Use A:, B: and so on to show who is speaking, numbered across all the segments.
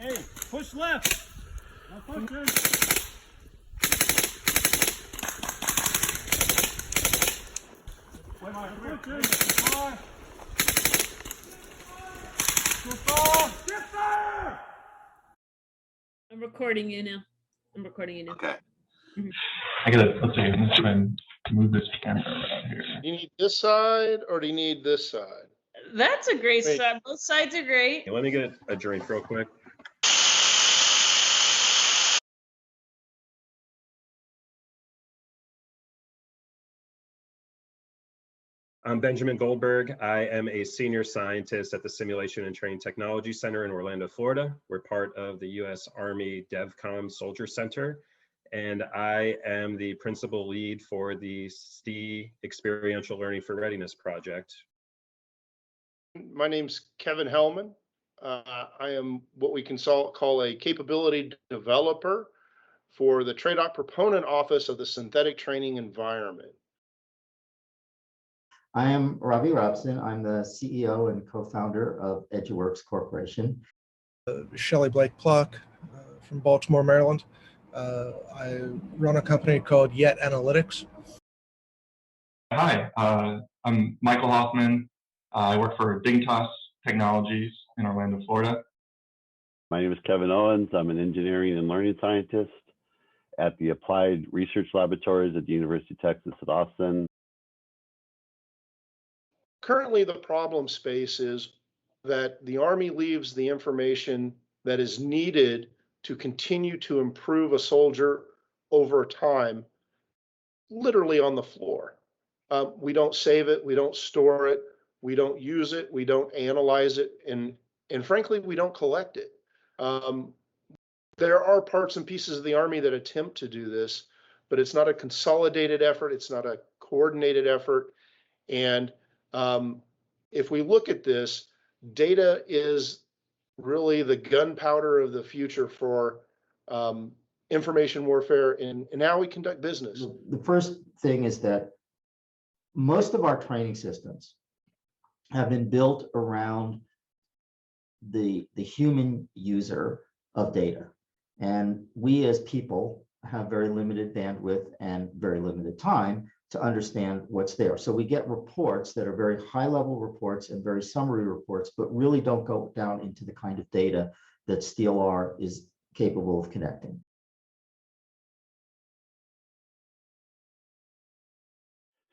A: Hey, push left. Now push in. Wait, push in. Get there!
B: I'm recording you now.
C: Okay.
D: Let's see, I'm just trying to move this camera around here.
E: Do you need this side or do you need this side?
B: That's a great
E: Wait.
B: start. Both sides are great.
F: Let me get a drink real quick. I'm Benjamin Goldberg. I am a senior scientist at the Simulation and Training Technology Center in Orlando, Florida. We're part of the U.S. Army DevCom Soldier Center, and I am the principal lead for the STE Experiential Learning for Readiness project.
E: My name's Kevin Hellman. I am what we can call a capability developer for the TRADOC Proponent Office of the Synthetic Training Environment.
G: I am Ravi Robson. I'm the CEO and co-founder of EduWorks Corporation.
H: Shelley Blake Pluck from Baltimore, Maryland. I run a company called Yet Analytics.
D: Hi, I'm Michael Hoffman. I work for Dignitas Technologies in Orlando, Florida.
C: My name is Kevin Owens. I'm an engineering and learning scientist at the Applied Research Laboratories at the University of Texas at Austin.
E: Currently, the problem space is that the Army leaves the information that is needed to continue to improve a soldier over time, literally on the floor. We don't save it, we don't store it, we don't use it, we don't analyze it, and frankly, we don't collect it. There are parts and pieces of the Army that attempt to do this, but it's not a consolidated effort, it's not a coordinated effort, and if we look at this, data is really the gunpowder of the future for information warfare and how we conduct business.
G: The first thing is that most of our training systems have been built around the human user of data. And we as people have very limited bandwidth and very limited time to understand what's there. So we get reports that are very high level reports and very summary reports, but really don't go down into the kind of data that SteelR is capable of connecting.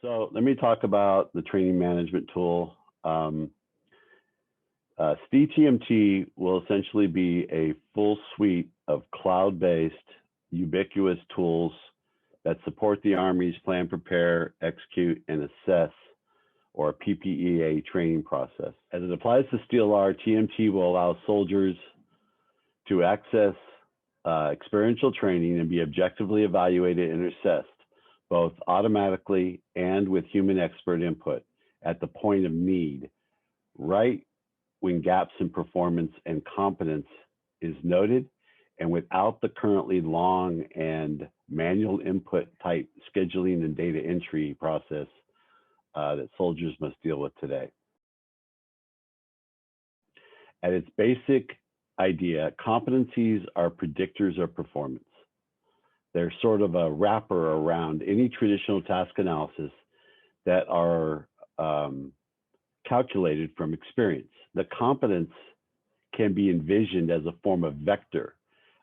C: So let me talk about the training management tool. STE-TMT will essentially be a full suite of cloud-based, ubiquitous tools that support the Army's plan, prepare, execute, and assess, or PPEA training process. As it applies to SteelR, TMT will allow soldiers to access experiential training and be objectively evaluated and assessed, both automatically and with human expert input at the point of need, right when gaps in performance and competence is noted, and without the currently long and manual input type scheduling and data entry process that soldiers must deal with today. At its basic idea, competencies are predictors of performance. They're sort of a wrapper around any traditional task analysis that are calculated from experience. The competence can be envisioned as a form of vector.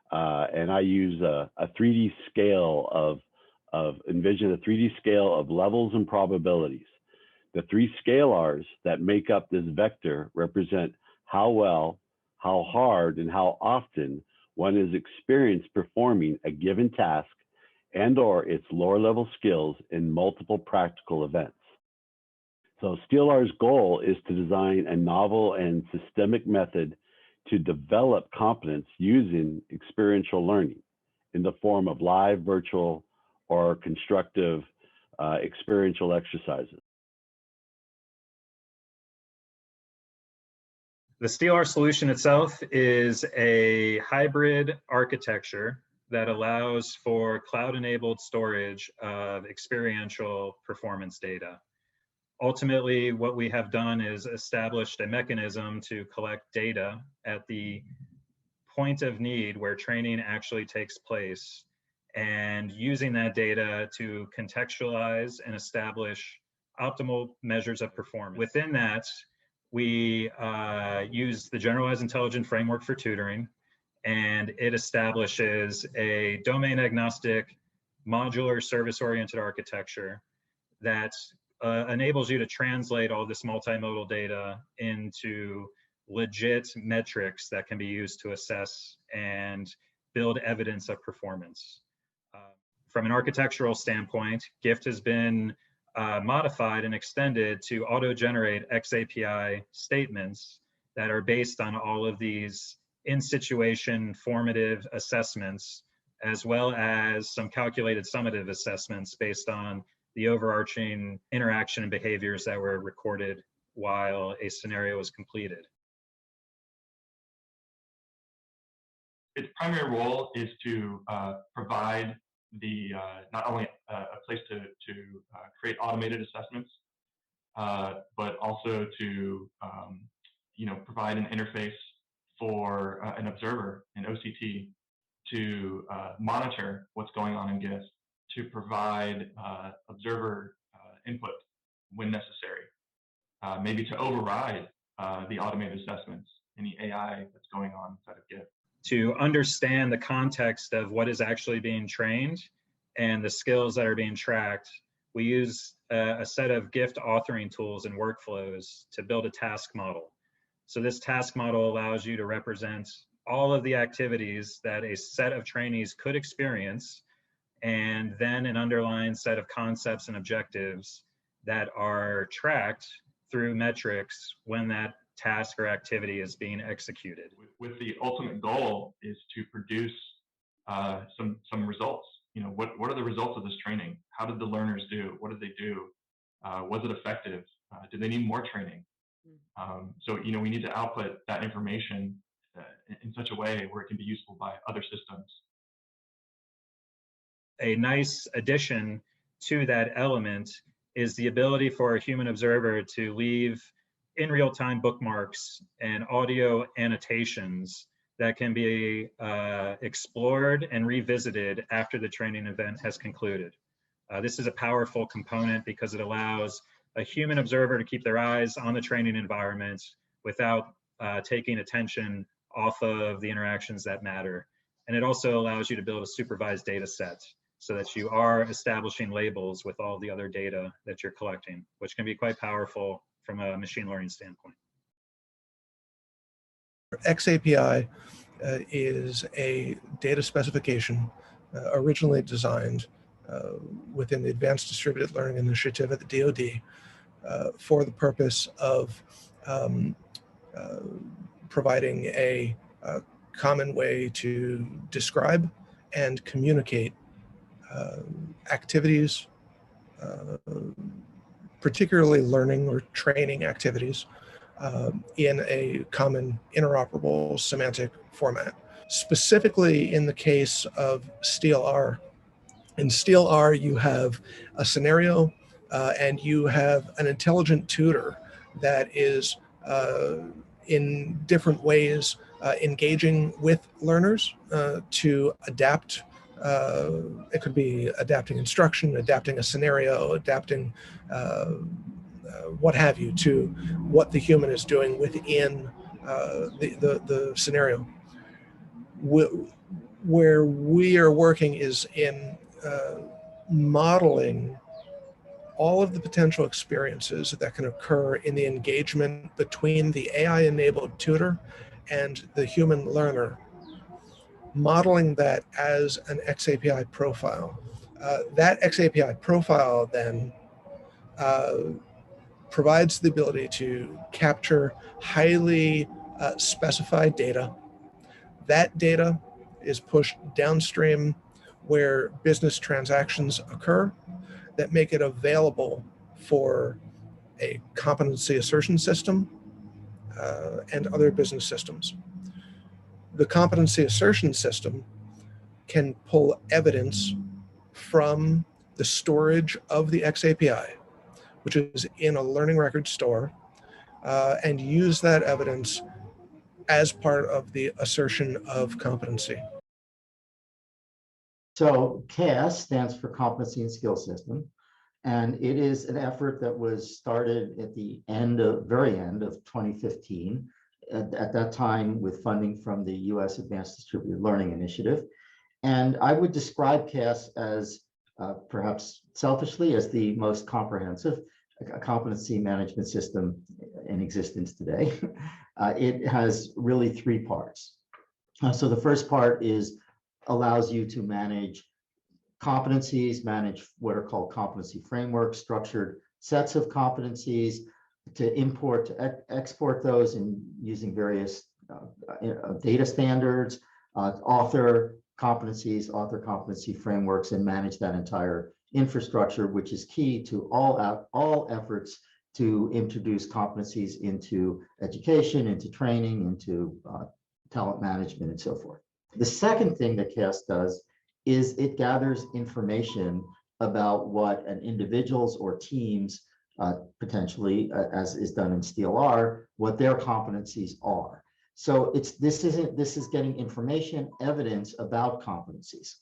C: And I use a 3D scale envision a 3D scale of levels and probabilities. The three scalars that make up this vector represent how well, how hard, and how often one is experienced performing a given task and/or its lower level skills in multiple practical events. So SteelR's goal is to design a novel and systemic method to develop competence using experiential learning in the form of live, virtual, or constructive experiential exercises.
F: The SteelR solution itself is a hybrid architecture that allows for cloud-enabled storage of experiential performance data. Ultimately, what we have done is established a mechanism to collect data at the
I: point of need where training actually takes place, and using that data to contextualize and establish optimal measures of performance. Within that, we use the Generalized Intelligent Framework for Tutoring, and it establishes a domain agnostic, modular, service-oriented architecture that enables you to translate all this multimodal data into legit metrics that can be used to assess and build evidence of performance. From an architectural standpoint, GIFT has been modified and extended to auto-generate XAPI statements that are based on all of these in-situation formative assessments, as well as some calculated summative assessments based on the overarching interaction and behaviors that were recorded while a scenario was completed.
D: Its primary role is to provide not only a place to create automated assessments, but also to provide an interface for an observer, an OCT, to monitor what's going on in GIFT, to provide observer input when necessary, maybe to override the automated assessments, any AI that's going on inside of GIFT.
I: To understand the context of what is actually being trained and the skills that are being tracked, we use a set of GIFT authoring tools and workflows to build a task model. So this task model allows you to represent all of the activities that a set of trainees could experience, and then an underlying set of concepts and objectives that are tracked through metrics when that task or activity is being executed.
D: With the ultimate goal is to produce some results. What are the results of this training? How did the learners do? What did they do? Was it effective? Do they need more training? So we need to output that information in such a way where it can be useful by other systems.
I: A nice addition to that element is the ability for a human observer to leave in real-time bookmarks and audio annotations that can be explored and revisited after the training event has concluded. This is a powerful component because it allows a human observer to keep their eyes on the training environment without taking attention off of the interactions that matter. And it also allows you to build a supervised data set so that you are establishing labels with all the other data that you're collecting, which can be quite powerful from a machine learning standpoint.
H: XAPI is a data specification originally designed within the Advanced Distributed Learning Initiative at the DoD for the purpose of providing a common way to describe and communicate activities, particularly learning or training activities, in a common interoperable semantic format. Specifically in the case of SteelR, in SteelR you have a scenario and you have an intelligent tutor that is in different ways engaging with learners to adapt. It could be adapting instruction, adapting a scenario, adapting what have you to what the human is doing within the scenario. Where we are working is in modeling all of the potential experiences that can occur in the engagement between the AI-enabled tutor and the human learner, modeling that as an XAPI profile. That XAPI profile then provides the ability to capture highly specified data. That data is pushed downstream where business transactions occur that make it available for a competency assertion system and other business systems. The competency assertion system can pull evidence from the storage of the XAPI, which is in a learning record store, and use that evidence as part of the assertion of competency.
G: So CAS stands for Competency and Skill System, and it is an effort that was started at the very end of 2015, at that time with funding from the U.S. Advanced Distributed Learning Initiative. And I would describe CAS as, perhaps selfishly, as the most comprehensive competency management system in existence today. It has really three parts. So the first part allows you to manage competencies, manage what are called competency frameworks, structured sets of competencies, to import, to export those in using various data standards, author competency frameworks, and manage that entire infrastructure, which is key to all efforts to introduce competencies into education, into training, into talent management, and so forth. The second thing that CAS does is it gathers information about what an individual's or teams, potentially, as is done in SteelR, what their competencies are. So this is getting information, evidence about competencies.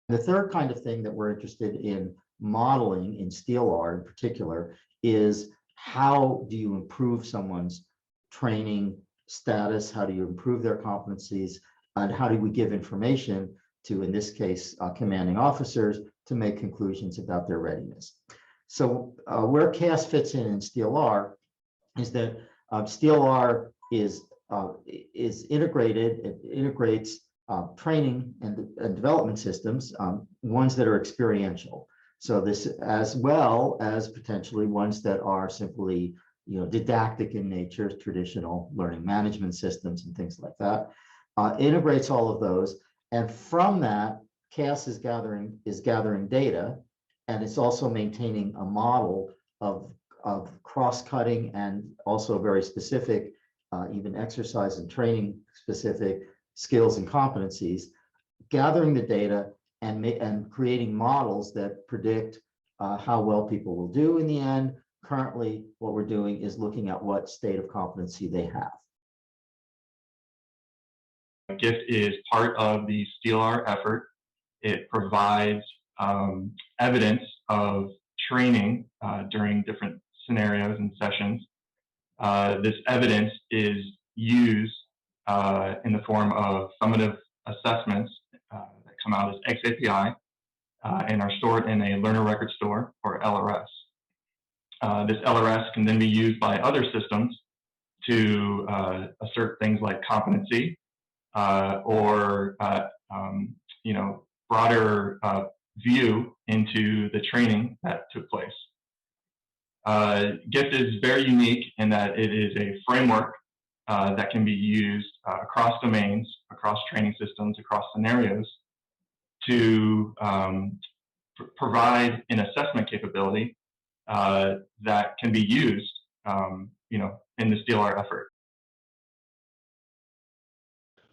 G: The third kind of thing that we're interested in modeling in SteelR in particular is how do you improve someone's training status? How do you improve their competencies? And how do we give information to, in this case, commanding officers to make conclusions about their readiness? So where CAS fits in SteelR is that SteelR is integrated. It integrates training and development systems, ones that are experiential. So this, as well as potentially ones that are simply, didactic in nature, traditional learning management systems and things like that. Integrates all of those, and from that, CAS is gathering data, and it's also maintaining a model of cross-cutting and also very specific, even exercise and training specific skills and competencies, gathering the data and creating models that predict how well people will do in the end. Currently, what we're doing is looking at what state of competency they have.
D: GIFT is part of the SteelR effort. It provides evidence of training during different scenarios and sessions. This evidence is used in the form of summative assessments that come out as XAPI and are stored in a learner record store, or LRS. This LRS can then be used by other systems to assert things like competency, or broader view into the training that took place. GIFT is very unique in that it is a framework that can be used across domains, across training systems, across scenarios to provide an assessment capability that can be used, in the SteelR effort.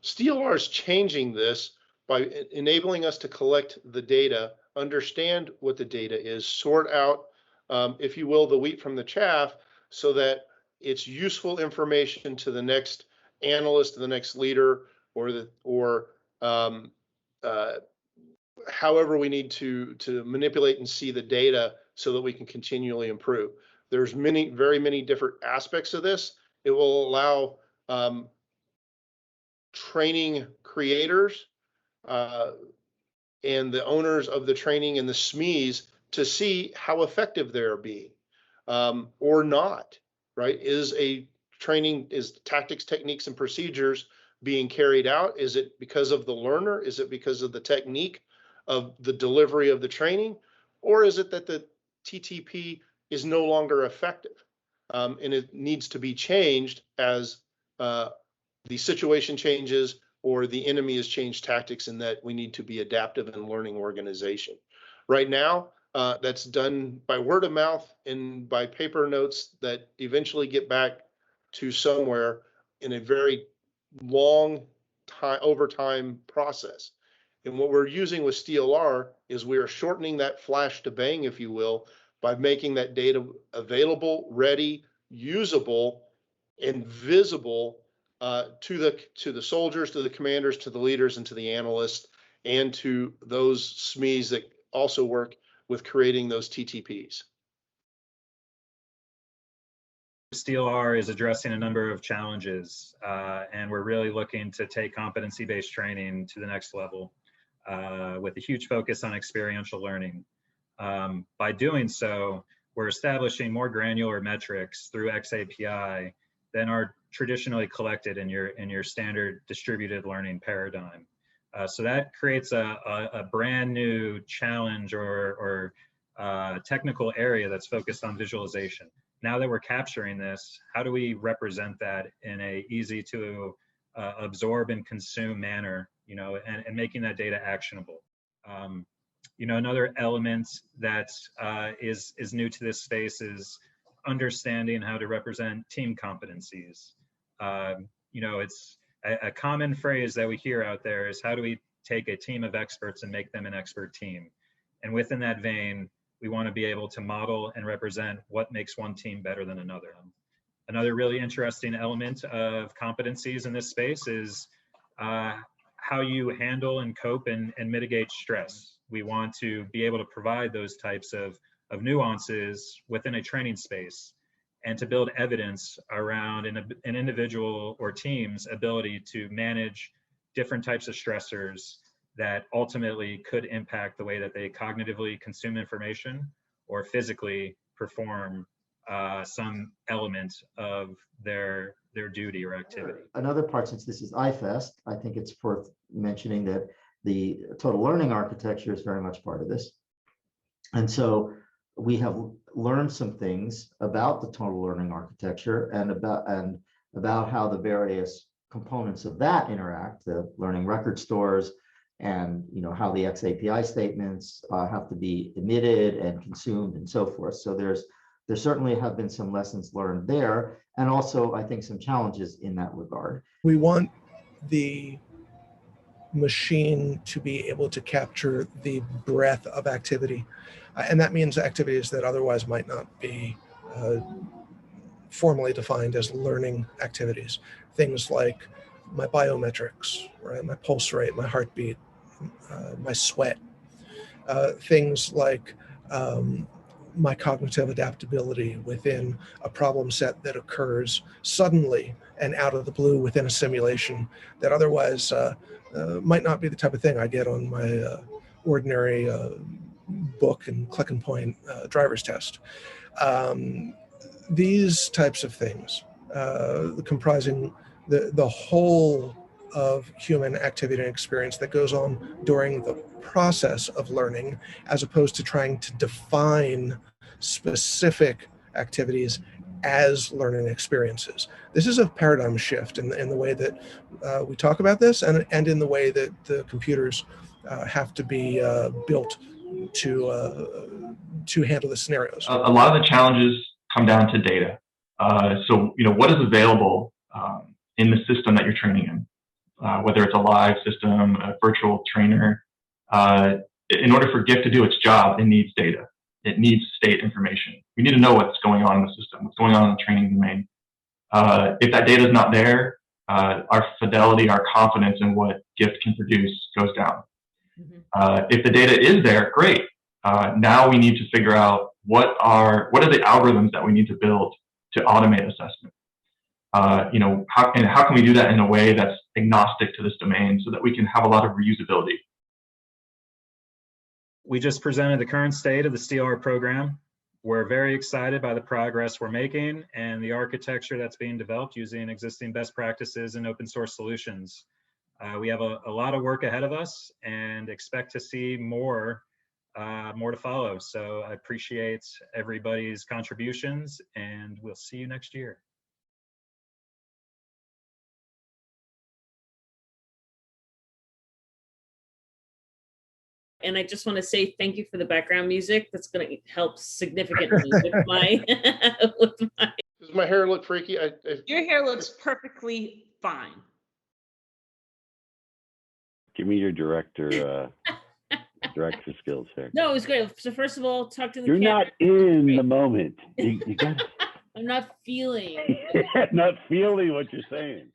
E: SteelR is changing this by enabling us to collect the data, understand what the data is, sort out, if you will, the wheat from the chaff, so that it's useful information to the next analyst, the next leader, or however we need to manipulate and see the data so that we can continually improve. There's very many different aspects of this. It will allow training creators and the owners of the training and the SMEs to see how effective they're being, or not, right? Is tactics, techniques, and procedures being carried out? Is it because of the learner? Is it because of the technique of the delivery of the training? Or is it that the TTP is no longer effective, and it needs to be changed as the situation changes or the enemy has changed tactics, and that we need to be adaptive and learning organization. Right now, that's done by word of mouth and by paper notes that eventually get back to somewhere in a very long time process. And what we're using with SteelR is we are shortening that flash to bang, if you will, by making that data available, ready, usable, and visible to the soldiers, to the commanders, to the leaders, and to the analysts, and to those SMEs that also work with creating those TTPs.
I: SteelR is addressing a number of challenges, and we're really looking to take competency-based training to the next level with a huge focus on experiential learning. By doing so, we're establishing more granular metrics through XAPI than are traditionally collected in your standard distributed learning paradigm. So that creates a brand new challenge or technical area that's focused on visualization. Now that we're capturing this, how do we represent that in a easy to absorb and consume manner, and making that data actionable? Another element that is new to this space is understanding how to represent team competencies. It's a common phrase that we hear out there is, how do we take a team of experts and make them an expert team? And within that vein, we want to be able to model and represent what makes one team better than another. Another really interesting element of competencies in this space is how you handle and cope and mitigate stress. We want to be able to provide those types of nuances within a training space, and to build evidence around an individual or team's ability to manage different types of stressors that ultimately could impact the way that they cognitively consume information or physically perform some element of their duty or activity.
G: Another part, since this is iFest, I think it's worth mentioning that the total learning architecture is very much part of this. And so we have learned some things about the total learning architecture and about how the various components of that interact, the learning record stores, and how the XAPI statements have to be emitted and consumed and so forth. So there certainly have been some lessons learned there, and also I think some challenges in that regard.
H: We want the machine to be able to capture the breadth of activity, and that means activities that otherwise might not be formally defined as learning activities. Things like my biometrics, right? My pulse rate, my heartbeat, my sweat. Things like my cognitive adaptability within a problem set that occurs suddenly and out of the blue within a simulation that otherwise might not be the type of thing I get on my ordinary book and click and point driver's test. These types of things, comprising the whole of human activity and experience that goes on during the process of learning, as opposed to trying to define specific activities as learning experiences. This is a paradigm shift in the way that we talk about this, and in the way that the computers have to be built to handle the scenarios.
D: A lot of the challenges come down to data. So what is available in the system that you're training in, whether it's a live system, a virtual trainer. In order for GIF to do its job, it needs data. It needs state information. We need to know what's going on in the system, what's going on in the training domain. If that data is not there, our fidelity, our confidence in what GIF can produce goes down. If the data is there, great. Now we need to figure out what are the algorithms that we need to build to automate assessment. How can we do that in a way that's agnostic to this domain so that we can have a lot of reusability?
I: We just presented the current state of the SteelR program. We're very excited by the progress we're making and the architecture that's being developed using existing best practices and open source solutions. We have a lot of work ahead of us and expect to see more to follow. So I appreciate everybody's contributions, and we'll see you next year.
B: And I just want to say thank you for the background music. That's going to help significantly with my.
E: Does my hair look freaky?
B: Your hair looks perfectly fine.
C: Give me your director skills here.
B: No, it was great. So first of all, talk to the
C: You're
B: camera.
C: not in the moment. You got.
B: I'm not feeling.
C: Not feeling what you're saying.